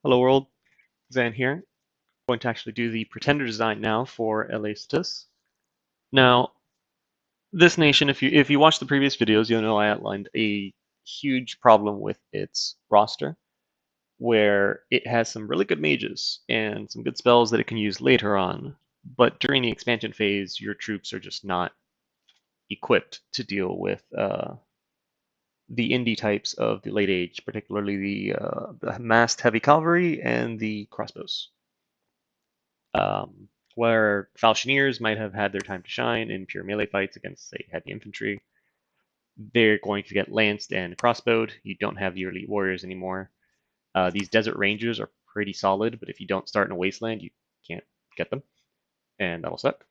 Hello world, Zan here. I'm going to actually do the pretender design now for Ctis. Now, this nation, if you watch the previous videos, you'll know I outlined a huge problem with its roster, where it has some really good mages and some good spells that it can use later on, but during the expansion phase, your troops are just not equipped to deal with the indie types of the late age, particularly the massed heavy cavalry and the crossbows. Where Falchineers might have had their time to shine in pure melee fights against, say, heavy infantry, they're going to get lanced and crossbowed. You don't have your elite warriors anymore. These desert rangers are pretty solid, but if you don't start in a wasteland, you can't get them, and that'll suck.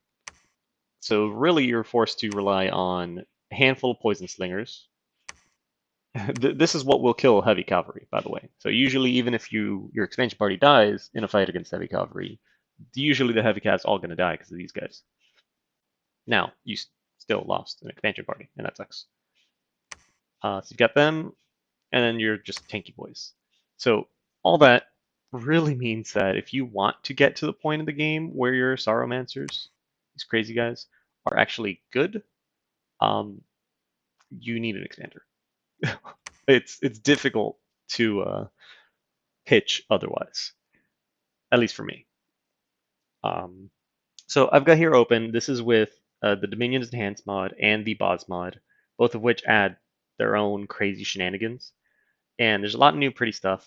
So really, you're forced to rely on a handful of poison slingers. This is what will kill heavy cavalry, by the way. So usually, even if your expansion party dies in a fight against heavy cavalry, usually the heavy cat's all going to die because of these guys. Now, you still lost an expansion party, and that sucks. So you've got them, and then you're just tanky boys. So all that really means that if you want to get to the point of the game where your Sorrowmancers, these crazy guys, are actually good, um, you need an expander. It's difficult to pitch otherwise, at least for me. Um, so I've got here open. This is with the Dominion's Enhanced mod and the Boss mod, both of which add their own crazy shenanigans. And there's a lot of new pretty stuff.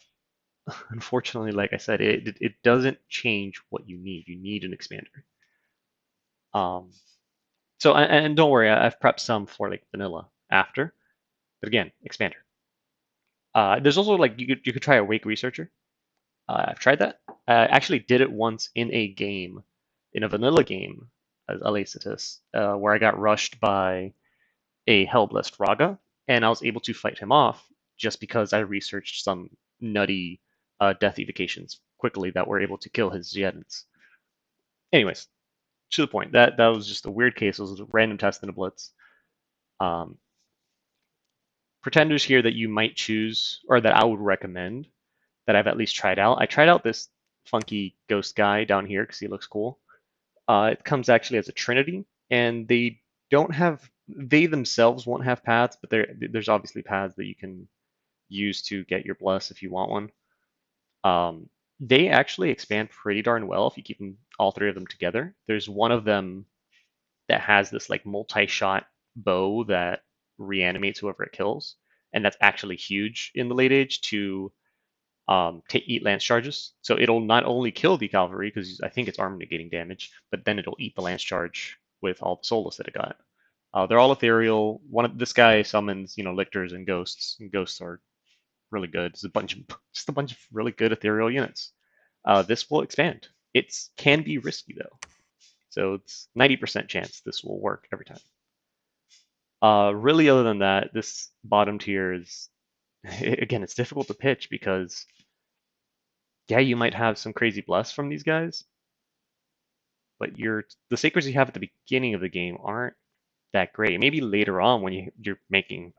Unfortunately, like I said, it doesn't change what you need. You need an expander. Um, so and don't worry, I've prepped some for like vanilla after, but again, expander. There's also like you could try Awake Researcher. I've tried that. I actually did it once in a game, in a vanilla game, as Alacitus, where I got rushed by a Hellblessed Raga, and I was able to fight him off just because I researched some nutty death evocations quickly that were able to kill his Zedans. Anyways, to the point, that was just a weird case. It was a random test in a blitz. Um, Pretenders here that you might choose, or that I would recommend, that I've at least tried out. I tried out this funky ghost guy down here because he looks cool. It comes actually as a trinity, and they themselves won't have paths, but there's obviously paths that you can use to get your bless if you want one. Um, they actually expand pretty darn well if you keep them all three of them together. There's one of them that has this like multi-shot bow that reanimates whoever it kills, and that's actually huge in the late age to eat lance charges. So it'll not only kill the cavalry because I think it's armor negating damage, but then it'll eat the lance charge with all the soulless that it got. They're all ethereal. This guy summons, lictors and ghosts. And ghosts are really good. It's just a bunch of really good ethereal units. This will expand. It can be risky though, so it's 90% chance this will work every time. Really, other than that, this bottom tier is again, it's difficult to pitch because yeah, you might have some crazy bless from these guys, but the sacreds you have at the beginning of the game aren't that great. Maybe later on when you're making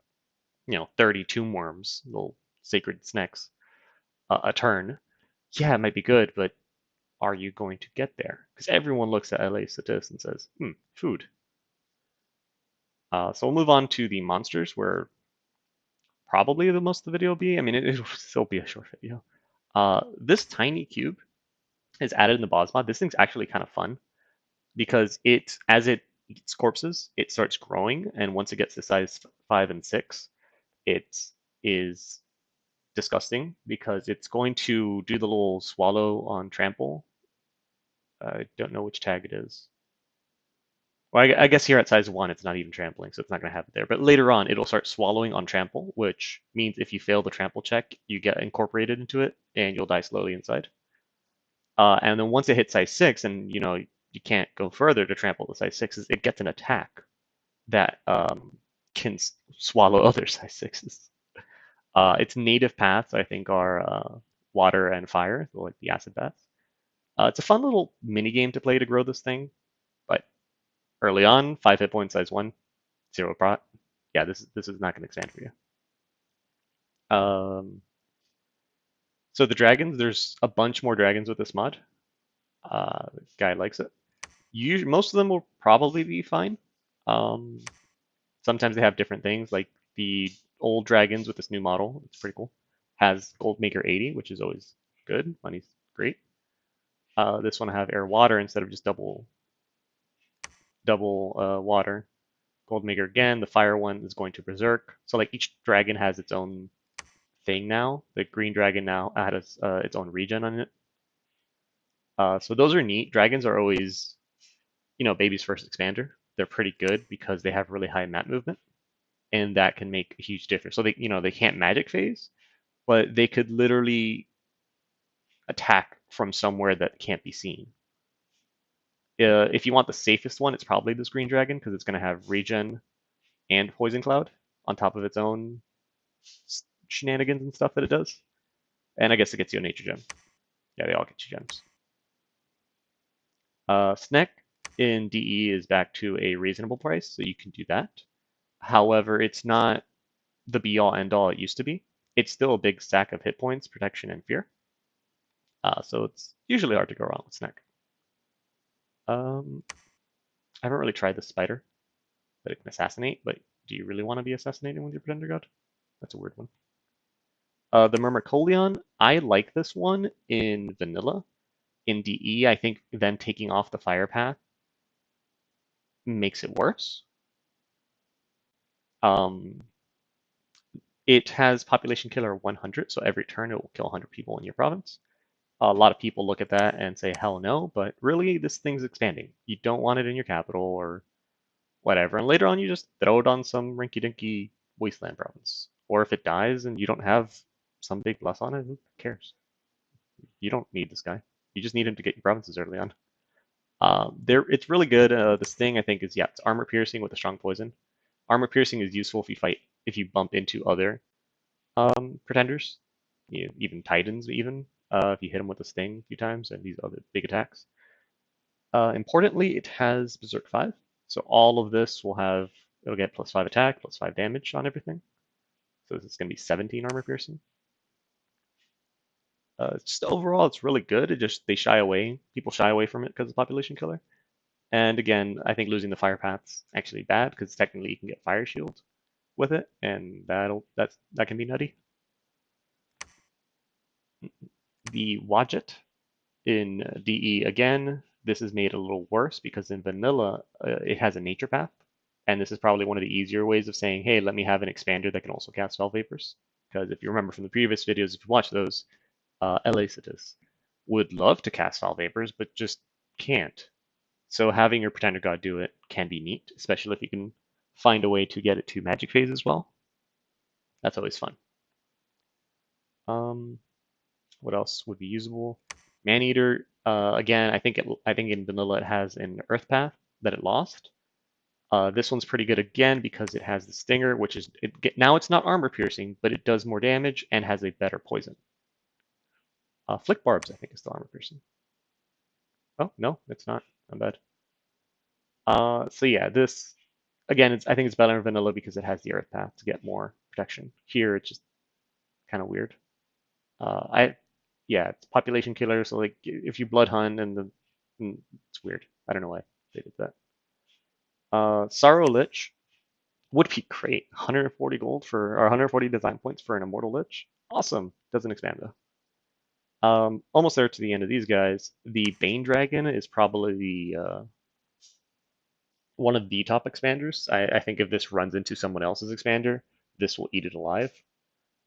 30 tomb worms, little sacred snacks, a turn, yeah, it might be good, but are you going to get there? Because everyone looks at LA Statis and says, food. So we'll move on to the monsters, where probably the most of the video will be. I mean, it'll still be a short video. This tiny cube is added in the boss mod. This thing's actually kind of fun because as it eats corpses, it starts growing, and once it gets to size 5 and 6, it is disgusting because it's going to do the little swallow on trample. I don't know which tag it is. Well, I guess here at size 1, it's not even trampling, so it's not going to have it there. But later on, it'll start swallowing on trample, which means if you fail the trample check, you get incorporated into it, and you'll die slowly inside. And then once it hits size 6, and you can't go further to trample the size 6s, it gets an attack that can swallow other size 6s. Its native paths, I think, are water and fire, so like the acid baths. It's a fun little mini game to play to grow this thing, but early on, 5 hit points, size 1, 0 prot. Yeah, this is not going to expand for you. So the dragons, there's a bunch more dragons with this mod. This guy likes it. Most of them will probably be fine. Um, Sometimes they have different things, like the old dragons with this new model. It's pretty cool. Has Gold Maker 80, which is always good. Money's great. This one I have air water instead of just double water. Gold Maker again. The fire one is going to Berserk. So like each dragon has its own thing now. The green dragon now has its own regen on it. So those are neat. Dragons are always, baby's first expander. They're pretty good because they have really high map movement, and that can make a huge difference. So they can't magic phase, but they could literally attack from somewhere that can't be seen. If you want the safest one, it's probably this green dragon because it's going to have regen and poison cloud on top of its own shenanigans and stuff that it does. And I guess it gets you a nature gem. Yeah, they all get you gems. Snack in DE is back to a reasonable price, so you can do that. However, it's not the be all end all it used to be. It's still a big stack of hit points, protection, and fear. So it's usually hard to go wrong with Snack. I haven't really tried the spider that it can assassinate, but do you really want to be assassinating with your Pretender God? That's a weird one. The Myrmecolion, I like this one in vanilla. In DE, I think then taking off the fire path makes it worse. It has population killer 100, so every turn it will kill 100 people in your province. A lot of people look at that and say, hell no, but really this thing's expanding. You don't want it in your capital or whatever. And later on, you just throw it on some rinky dinky wasteland province. Or if it dies and you don't have some big plus on it, who cares? You don't need this guy. You just need him to get your provinces early on. It's really good. This thing I think is it's armor piercing with a strong poison. Armor piercing is useful if you bump into other pretenders, even titans even if you hit them with a sting a few times and these other big attacks. Importantly, it has Berserk 5, so all of this it'll get +5 attack, +5 damage on everything. So this is going to be 17 armor piercing. Just overall, it's really good. They shy away. People shy away from it because of population killer. And again, I think losing the fire path's actually bad because technically you can get fire shield with it, and that can be nutty. The Wadjet in DE again, this is made a little worse because in vanilla it has a nature path, and this is probably one of the easier ways of saying, hey, let me have an expander that can also cast Spell Vapors. Because if you remember from the previous videos, if you watch those, Ctis would love to cast Spell Vapors, but just can't. So having your Pretender God do it can be neat, especially if you can find a way to get it to Magic Phase as well. That's always fun. What else would be usable? Maneater, again, I think in vanilla it has an Earth Path that it lost. This one's pretty good again because it has the Stinger, which is now it's not armor piercing, but it does more damage and has a better poison. Flick Barbs, I think, is the armor piercing. Oh no, it's not. I'm bad. So yeah, this again, I think it's better in vanilla because it has the Earth Path to get more protection. Here, it's just kind of weird. Yeah, it's population killer. So like, if you blood hunt it's weird. I don't know why they did that. Sorrow Lich would be great. 140 gold or 140 design points for an Immortal Lich. Awesome. Doesn't expand though. Almost there to the end of these guys. The Bane Dragon is probably one of the top expanders. I think if this runs into someone else's expander, this will eat it alive.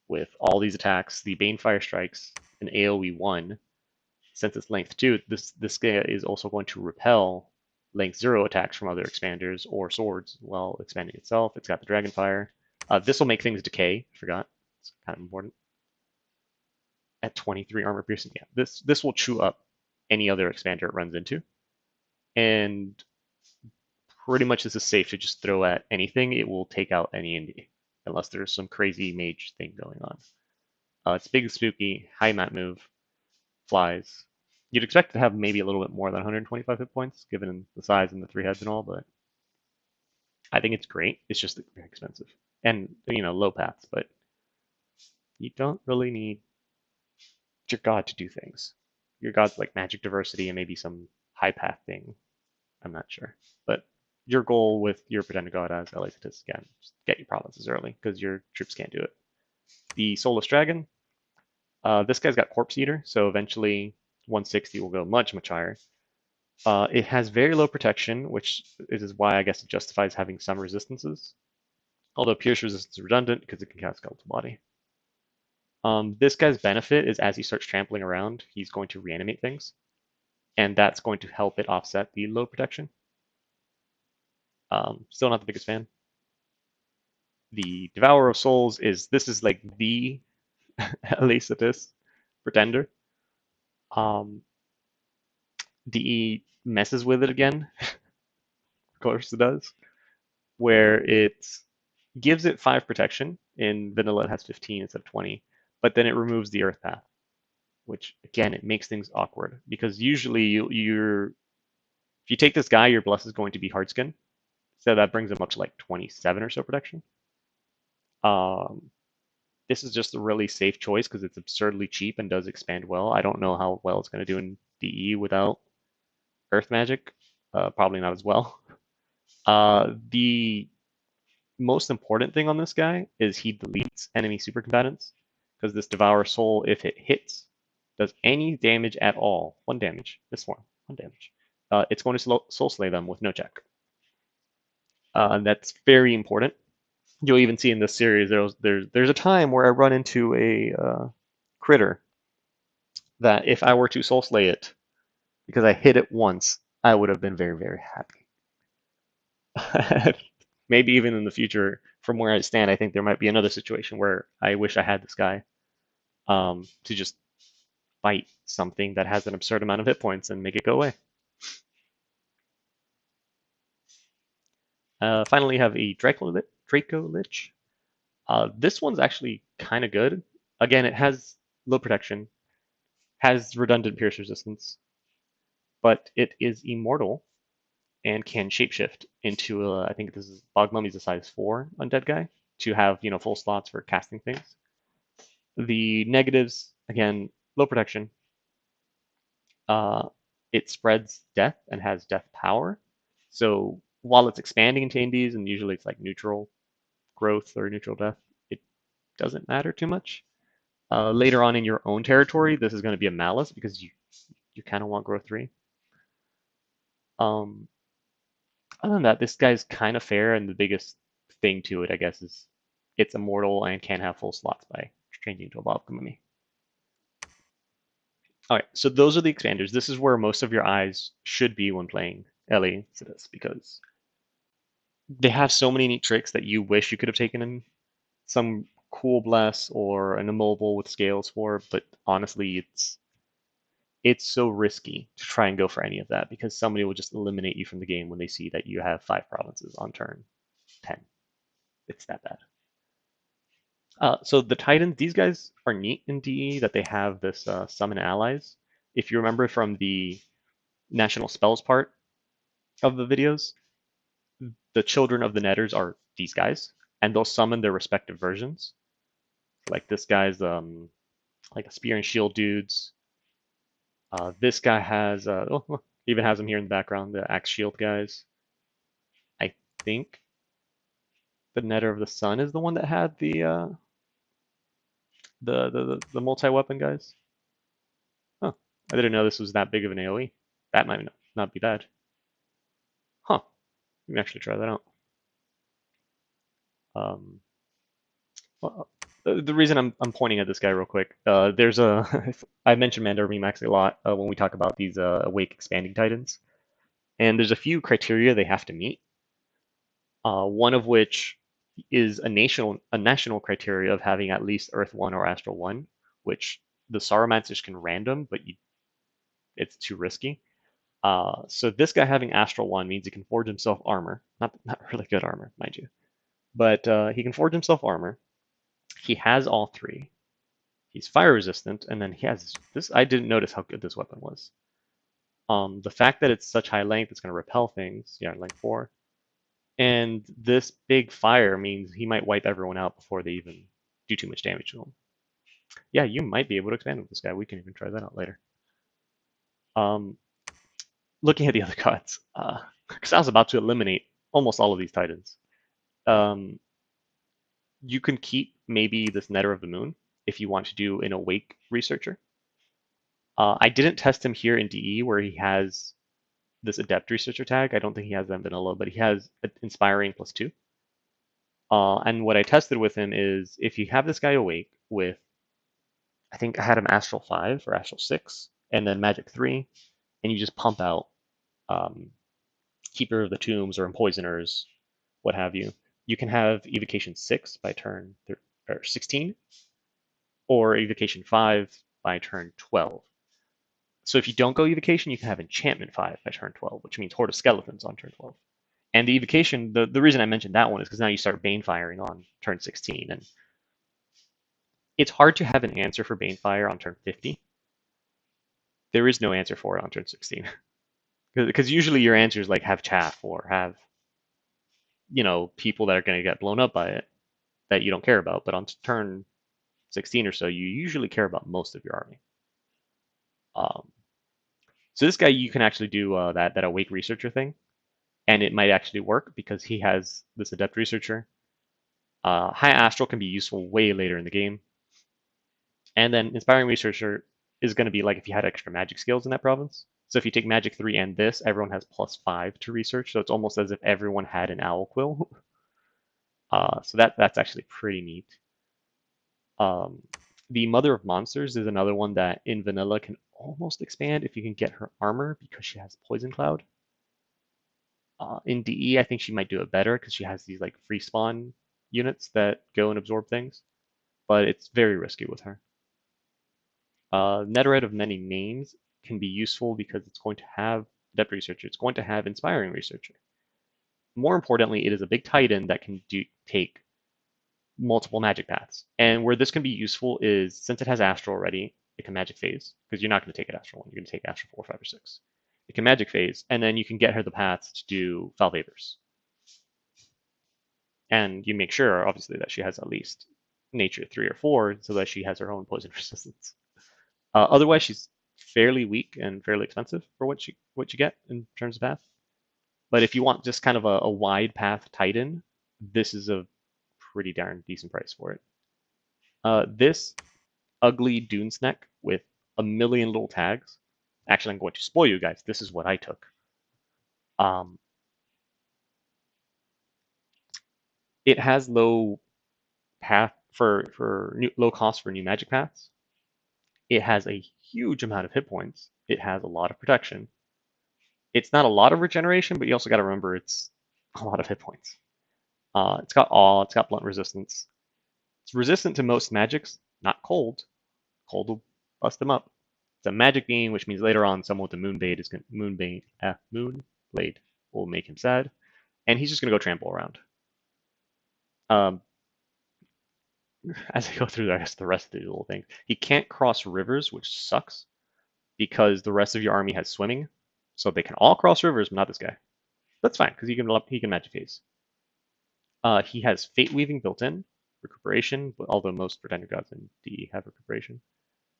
With all these attacks, the Bane Fire Strikes, an AoE 1. Since it's length 2, this guy is also going to repel length 0 attacks from other expanders or swords while expanding itself. It's got the Dragon Fire. This will make things decay. I forgot. It's kind of important. At 23 armor piercing, yeah, this will chew up any other expander it runs into. And pretty much this is safe to just throw at anything. It will take out any indie, unless there's some crazy mage thing going on. It's big and spooky, high mat move, flies. You'd expect to have maybe a little bit more than 125 hit points, given the size and the 3 heads and all, but I think it's great. It's just very expensive. And, low paths, but you don't really need your god to do things. Your god's like magic diversity and maybe some high path thing. I'm not sure. But your goal with your pretended god as Ctis, again, just get your provinces early because your troops can't do it. The Soulless Dragon, this guy's got Corpse Eater, so eventually 160 will go much, much higher. It has very low protection, which is why I guess it justifies having some resistances. Although Pierce resistance is redundant because it can cast Skeletal Body. This guy's benefit is as he starts trampling around, he's going to reanimate things, and that's going to help it offset the low protection. Still not the biggest fan. The Devourer of Souls this is like the Ctis pretender. DE messes with it again, of course it does, where it gives it 5 protection. In vanilla it has 15 instead of 20, but then it removes the earth path, which again it makes things awkward because usually if you take this guy, your bless is going to be hardskin, so that brings him up to like 27 or so protection. This is just a really safe choice because it's absurdly cheap and does expand well. I don't know how well it's going to do in DE without earth magic. Probably not as well. The most important thing on this guy is he deletes enemy supercombatants because this Devour Soul, if it hits, does any damage at all. 1 damage. This one. 1 damage. It's going to soul slay them with no check. And that's very important. You'll even see in this series there's a time where I run into a critter that if I were to soul slay it because I hit it once, I would have been very, very happy. Maybe even in the future, from where I stand, I think there might be another situation where I wish I had this guy to just fight something that has an absurd amount of hit points and make it go away. Finally, you have a Draco Lich. This one's actually kind of good. Again, it has low protection, has redundant pierce resistance, but it is immortal and can shapeshift into I think this is Bog Mummy's a size 4 undead guy to have full slots for casting things. The negatives, again, low protection. It spreads death and has death power. So while it's expanding into indies and usually it's like neutral growth or neutral death, it doesn't matter too much. Later on in your own territory, this is going to be a malice because you kind of want growth 3. Other than that, this guy's kind of fair, and the biggest thing to it, I guess, is it's immortal and can have full slots by changing to a Bob Mummy. Alright, so those are the expanders. This is where most of your eyes should be when playing Ctis, because they have so many neat tricks that you wish you could have taken in some cool bless or an immobile with scales for, but honestly, it's so risky to try and go for any of that because somebody will just eliminate you from the game when they see that you have 5 provinces on turn 10. It's that bad. So the Titans, these guys are neat in DE that they have this summon allies. If you remember from the national spells part of the videos, the children of the Netters are these guys, and they'll summon their respective versions. Like this guy's like a spear and shield dudes. This guy has even has them here in the background, the axe shield guys. I think the Netter of the Sun is the one that had the multi-weapon guys. Huh. I didn't know this was that big of an AoE. That might not be bad. Huh. Let me actually try that out. Well, the reason I'm pointing at this guy real quick, there's I mentioned Mandar Remax a lot when we talk about these Awake expanding titans, and there's a few criteria they have to meet. One of which is a national criteria of having at least Earth 1 or Astral 1, which the Sauromancers can random, but it's too risky. So this guy having Astral 1 means he can forge himself armor. Not really good armor, mind you. But he can forge himself armor. He has all 3. He's fire resistant, and then he has this. I didn't notice how good this weapon was. The fact that it's such high length, it's going to repel things. Yeah, length 4. And this big fire means he might wipe everyone out before they even do too much damage to him. Yeah, you might be able to expand with this guy. We can even try that out later. Um, Looking at the other cards, because I was about to eliminate almost all of these Titans. Um, you can keep maybe this Netter of the Moon if you want to do an Awake Researcher. I didn't test him here in DE where he has this Adept Researcher tag. I don't think he has that in Vanilla, but he has Inspiring +2. And what I tested with him is if you have this guy Awake with, I think I had him Astral 5 or Astral 6, and then Magic 3, and you just pump out um, Keeper of the Tombs or Empoisoners, what have you. You can have Evocation 6 by turn or 16, or Evocation 5 by turn 12. So if you don't go Evocation, you can have Enchantment 5 by turn 12, which means Horde of Skeletons on turn 12. And the Evocation, the reason I mentioned that one is because now you start Bane firing on turn 16, and it's hard to have an answer for Bane Fire on turn 50. There is no answer for it on turn 16. Because usually your answers like have chaff or have, people that are going to get blown up by it that you don't care about. But on turn 16 or so, you usually care about most of your army. So this guy, you can actually do that Awake Researcher thing, and it might actually work because he has this Adept Researcher. High Astral can be useful way later in the game. And then Inspiring Researcher is going to be like if you had extra magic skills in that province. So if you take Magic 3 and this, everyone has +5 to research. So it's almost as if everyone had an Owl Quill. So that's actually pretty neat. The Mother of Monsters is another one that in Vanilla can almost expand if you can get her armor because she has Poison Cloud. In DE, I think she might do it better because she has these like free spawn units that go and absorb things, but it's very risky with her. Netherite of Many Names can be useful because it's going to have Depth Researcher, it's going to have Inspiring Researcher. More importantly, it is a big Titan that can take multiple magic paths. And where this can be useful is since it has Astral already, it can Magic Phase, because you're not going to take it Astral 1, you're going to take Astral 4, 5, or 6. It can Magic Phase, and then you can get her the paths to do Foul Vapors. And you make sure, obviously, that she has at least Nature 3 or 4 so that she has her own poison resistance. Otherwise, she's fairly weak and fairly expensive for what you get in terms of path. But if you want just kind of a wide path Titan, this is a pretty darn decent price for it. This ugly Dunesneck with a million little tags. Actually, I'm going to spoil you guys. This is what I took. Um, it has low path for low cost for new magic paths. It has a huge amount of hit points. It has a lot of protection. It's not a lot of regeneration, but you also got to remember it's a lot of hit points. It's got awe. It's got blunt resistance. It's resistant to most magics. Not cold. Cold will bust them up. It's a magic being, which means later on someone with a moon blade will make him sad, and he's just gonna go trample around. Um, as I go through, I guess the rest of these little things, he can't cross rivers, which sucks because the rest of your army has swimming, so they can all cross rivers, but not this guy. That's fine because he can magic phase. He has Fate Weaving built in, recuperation, although most Pretender Gods in DE have recuperation.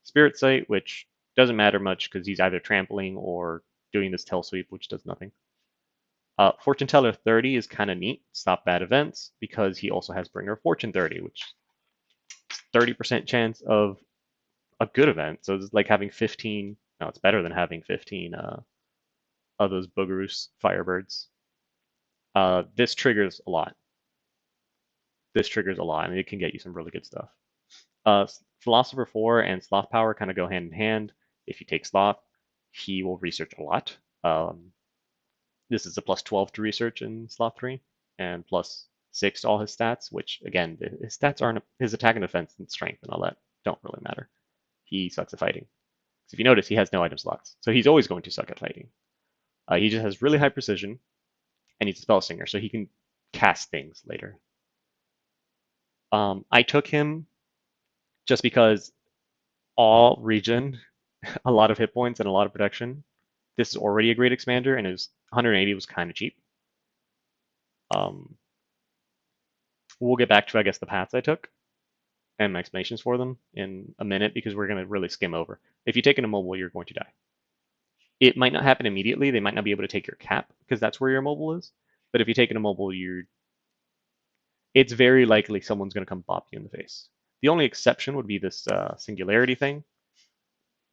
Spirit Sight, which doesn't matter much because he's either trampling or doing this tail sweep, which does nothing. Fortune Teller 30 is kind of neat, stop bad events, because he also has Bringer of Fortune 30, which is 30% chance of a good event. So it's like having 15. No, it's better than having 15 of those Boogaroos Firebirds. This triggers a lot. This triggers a lot, and it can get you some really good stuff. Philosopher 4 and Sloth Power kind of go hand in hand. If you take Sloth, he will research a lot. This is a +12 to research in Sloth 3, and +6 to all his stats, which, again, his stats aren't, his attack and defense and strength and all that don't really matter. He sucks at fighting. So if you notice, he has no item slots, so he's always going to suck at fighting. He just has really high precision, and he's a spell singer, so he can cast things later. I took him just because all region, a lot of hit points and a lot of protection. This is already a great expander, and his 180 was kind of cheap. We'll get back to, I guess, the paths I took. and my explanations for them in a minute because we're going to really skim over. If you take an immobile, you're going to die. It might not happen immediately. They might not be able to take your cap because that's where your immobile is. But if you take an immobile, it's very likely someone's going to come bop you in the face. The only exception would be this singularity thing,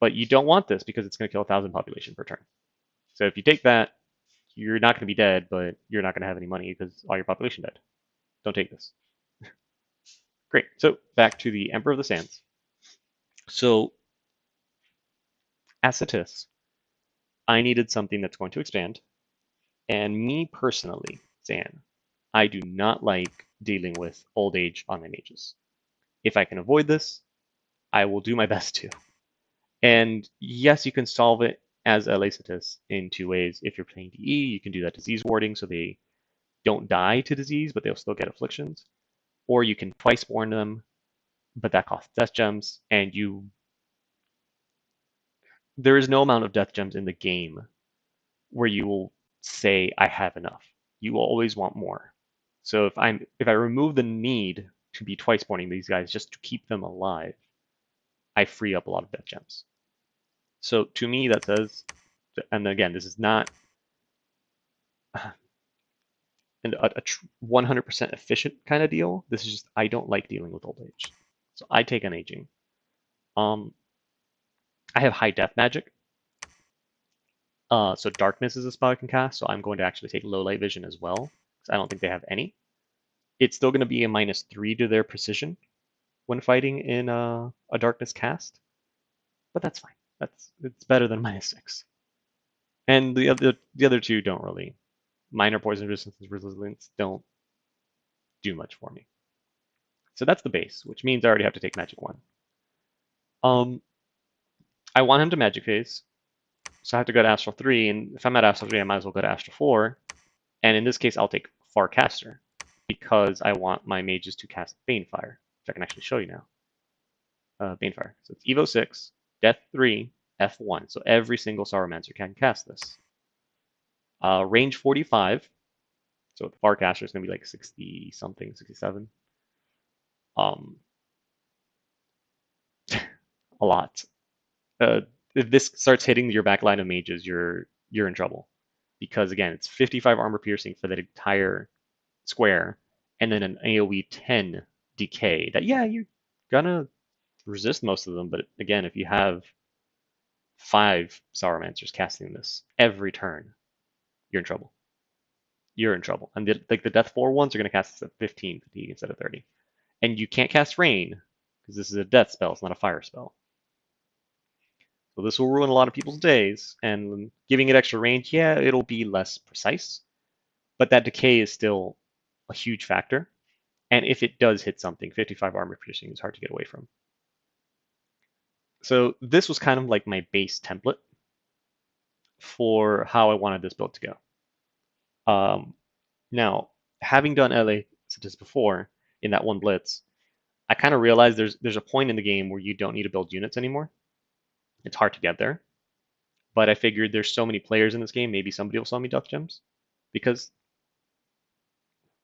but you don't want this because it's going to kill 1,000 population per turn. So if you take that, you're not going to be dead, but you're not going to have any money because all your population died. Don't take this. Great. So back to the Emperor of the Sands. So as Ctis, I needed something that's going to expand. And me personally, Zan, I do not like dealing with old age on my mages. If I can avoid this, I will do my best to. And yes, you can solve it as a Ctis in two ways. If you're playing DE, you can do that disease warding so they don't die to disease, but they'll still get afflictions. Or you can twice warn them, but that costs death gems, and there is no amount of death gems in the game where you will say I have enough. You will always want more. So if I remove the need to be twice warning these guys just to keep them alive, I free up a lot of death gems. So to me that says, and again, this is not a 100% efficient kind of deal. This is just I don't like dealing with old age, so I take an aging. I have high death magic, so darkness is a spell I can cast. So I'm going to actually take low light vision as well because I don't think they have any. It's still going to be a -3 to their precision when fighting in a darkness cast, but that's fine. It's better than -6. And the other two don't really. Minor poison resistance don't do much for me. So that's the base, which means I already have to take magic 1. I want him to magic phase, so I have to go to Astral 3, and if I'm at Astral 3, I might as well go to Astral 4. And in this case, I'll take Farcaster, because I want my mages to cast Banefire, which I can actually show you now. Banefire. So it's Evo 6, Death 3, F1. So every single Sauromancer can cast this. Range 45. So the Farcaster is going to be like 60 something, 67. A lot. If this starts hitting your back line of mages, you're in trouble. Because again, it's 55 armor piercing for that entire square, and then an AoE 10 decay. That, yeah, you're gonna resist most of them, but again, if you have 5 Sauromancers casting this every turn, you're in trouble. You're in trouble. And the Death 4 ones are gonna cast this at 15 fatigue instead of 30. And you can't cast Rain, because this is a death spell, it's not a fire spell. So this will ruin a lot of people's days, and giving it extra range, yeah, it'll be less precise, but that decay is still a huge factor. And if it does hit something, 55 armor piercing is hard to get away from. So this was kind of like my base template for how I wanted this build to go. Now, having done LA Ctis before in that one blitz, I kind of realized there's a point in the game where you don't need to build units anymore. It's hard to get there. But I figured there's so many players in this game, maybe somebody will sell me death gems. Because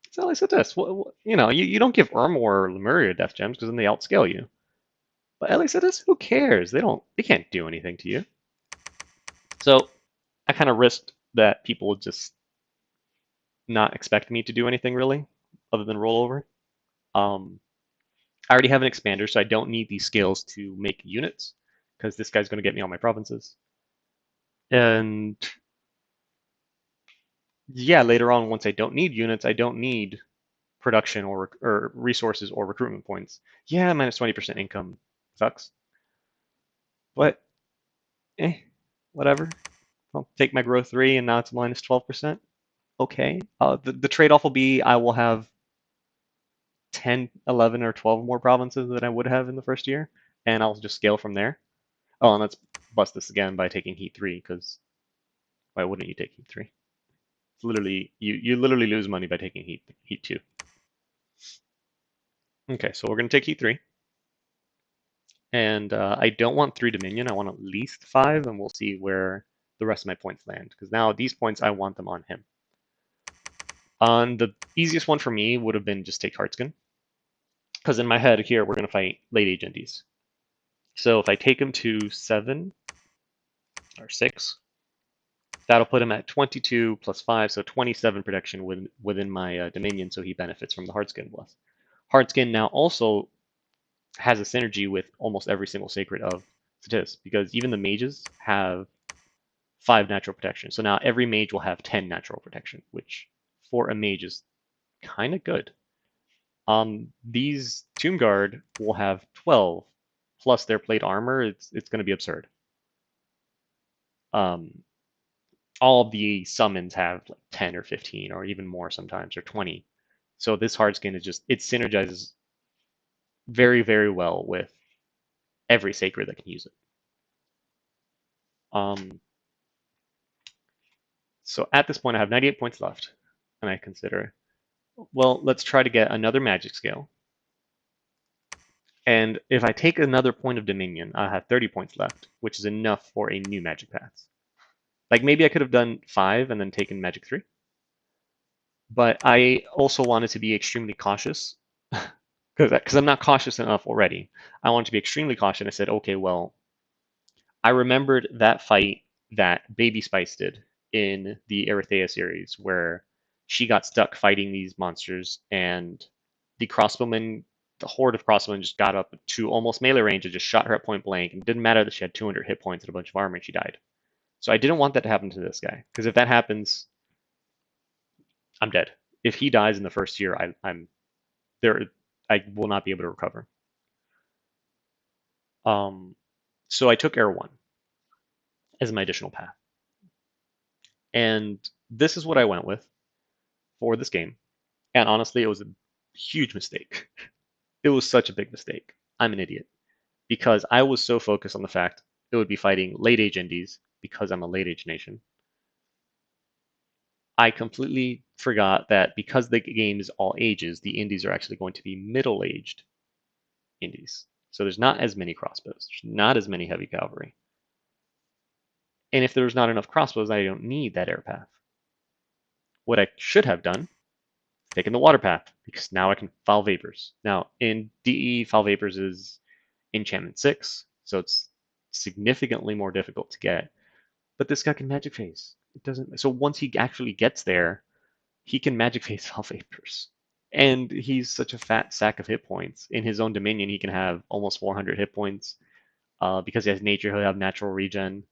it's LA Ctis. You don't give Irma or Lemuria death gems because then they outscale you. But LA Ctis, who cares? They can't do anything to you. So I kind of risked that people would just not expect me to do anything really, other than roll over. I already have an expander, so I don't need these skills to make units, because this guy's going to get me all my provinces. And yeah, later on, once I don't need units, I don't need production or resources or recruitment points. Yeah, minus 20% income sucks. But, whatever. I'll take my growth 3, and now it's minus 12%. Okay. The trade-off will be I will have 10, 11, or 12 more provinces than I would have in the first year, and I'll just scale from there. Oh, and let's bust this again by taking Heat 3, because why wouldn't you take Heat 3? It's literally, you literally lose money by taking Heat 2. Okay, so we're going to take Heat 3. And I don't want 3 Dominion, I want at least 5, and we'll see where the rest of my points land, because now these points, I want them on him. The easiest one for me would have been just take Heartskin. Because in my head here, we're going to fight late age indies. So if I take him to 7 or 6, that'll put him at 22 plus 5, so 27 protection within my dominion, so he benefits from the Hardskin Bless. Hardskin now also has a synergy with almost every single sacred of Ctis, because even the mages have 5 natural protection. So now every mage will have 10 natural protection, which for a mage is kind of good. These Tomb Guard will have 12 plus their plate armor. It's going to be absurd. Um, all of the summons have like 10 or 15 or even more sometimes, or 20. So this hard skin is just, it synergizes very, very well with every sacred that can use it. So at this point, I have 98 points left, and I consider, well, let's try to get another magic scale. And if I take another point of Dominion, I have 30 points left, which is enough for a new magic path. Like maybe I could have done 5 and then taken magic 3. But I also wanted to be extremely cautious because I'm not cautious enough already. I wanted to be extremely cautious. I said, okay, well, I remembered that fight that Baby Spice did in the Erythea series where she got stuck fighting these monsters and the crossbowmen, the horde of crossbowmen just got up to almost melee range and just shot her at point blank. And it didn't matter that she had 200 hit points and a bunch of armor and she died. So I didn't want that to happen to this guy because if that happens, I'm dead. If he dies in the first year, I'm there. I will not be able to recover. So I took Air 1 as my additional path. And this is what I went with for this game. And honestly, it was a huge mistake. It was such a big mistake. I'm an idiot. Because I was so focused on the fact it would be fighting late age indies because I'm a late age nation. I completely forgot that because the game is all ages, the indies are actually going to be middle aged indies. So there's not as many crossbows, there's not as many heavy cavalry. And if there's not enough crossbows, I don't need that air path. What I should have done, taken the water path, because now I can foul vapors. Now in DE, foul vapors is enchantment 6, so it's significantly more difficult to get. But this guy can magic phase. It doesn't. So once he actually gets there, he can magic phase foul vapors. And he's such a fat sack of hit points. In his own dominion, he can have almost 400 hit points. Because he has nature, he'll have natural regen.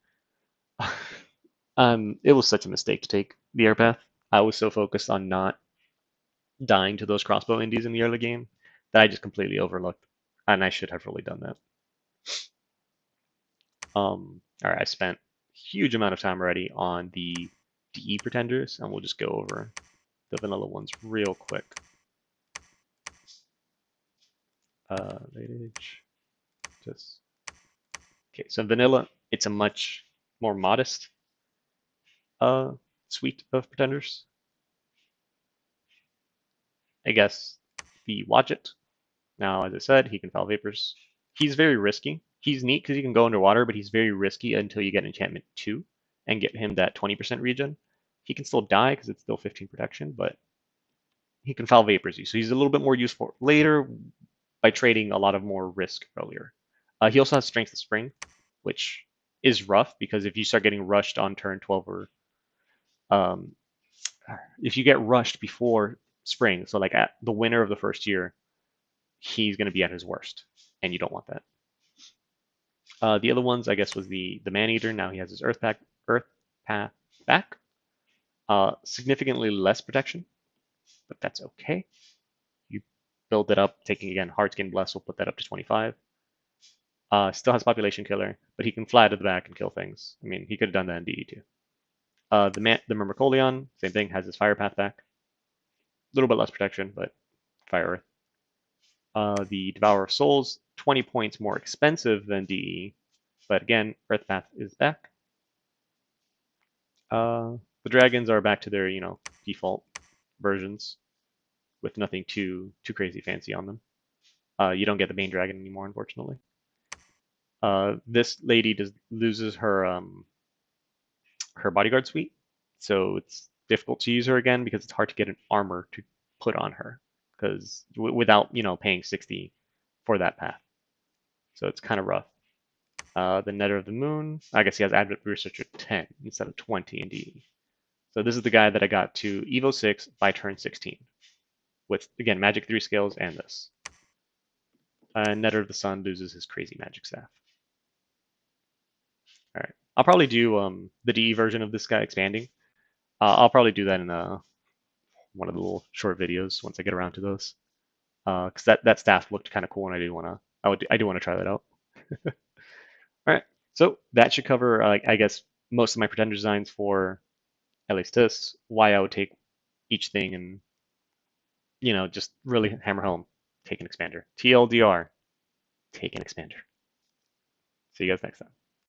It was such a mistake to take the air path. I was so focused on not dying to those crossbow indies in the early game that I just completely overlooked, and I should have really done that. All right, I spent a huge amount of time already on the DE pretenders, and we'll just go over the vanilla ones real quick. Late age, just okay. So vanilla, it's a much more modest suite of pretenders. I guess the Wadjet. Now, as I said, he can foul vapors. He's very risky. He's neat because he can go underwater, but he's very risky until you get enchantment 2 and get him that 20% regen. He can still die because it's still 15 protection, but he can foul vapors you. So he's a little bit more useful later by trading a lot of more risk earlier. He also has Strength of Spring, which is rough because if you start getting rushed on turn 12 or um, if you get rushed before spring, so like at the winner of the first year, he's going to be at his worst, and you don't want that. The other ones, I guess, was the Maneater. Now he has his Earth Path back. Significantly less protection, but that's okay. You build it up, taking again Hardskin Bless will put that up to 25. Still has Population Killer, but he can fly to the back and kill things. I mean, he could have done that in DE too. The Myrmicolion, same thing, has his Fire Path back. A little bit less protection, but Fire Earth. The Devourer of Souls, 20 points more expensive than DE, but again, Earth Path is back. The dragons are back to their, default versions with nothing too crazy fancy on them. You don't get the main dragon anymore, unfortunately. This lady loses her bodyguard suite, so it's difficult to use her again because it's hard to get an armor to put on her because without paying 60 for that path. So it's kind of rough. The Netter of the Moon, I guess he has Advent Researcher 10 instead of 20 indeed. So this is the guy that I got to Evo 6 by turn 16 with, again, Magic 3 skills and this. Netter of the Sun loses his crazy magic staff. All right, I'll probably do the DE version of this guy expanding. I'll probably do that in one of the little short videos once I get around to those. Because that staff looked kind of cool, and I do want to try that out. All right, so that should cover, I guess, most of my pretender designs for at least this. Why I would take each thing and just really hammer home. Take an expander. TLDR. Take an expander. See you guys next time.